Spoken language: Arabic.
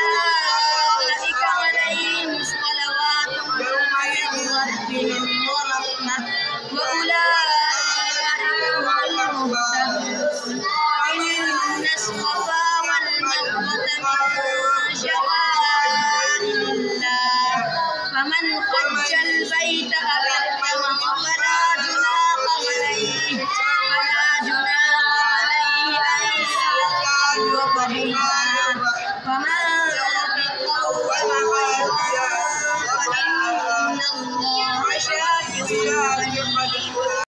أولئك عليهم صلوات من ربهم ورحمة وأولئك هم المهتدون. إن الصفا والمروة من شعائر الله فمن حج البيت أو اعتمر فلا جناح عليه أن يطوف بهما فمن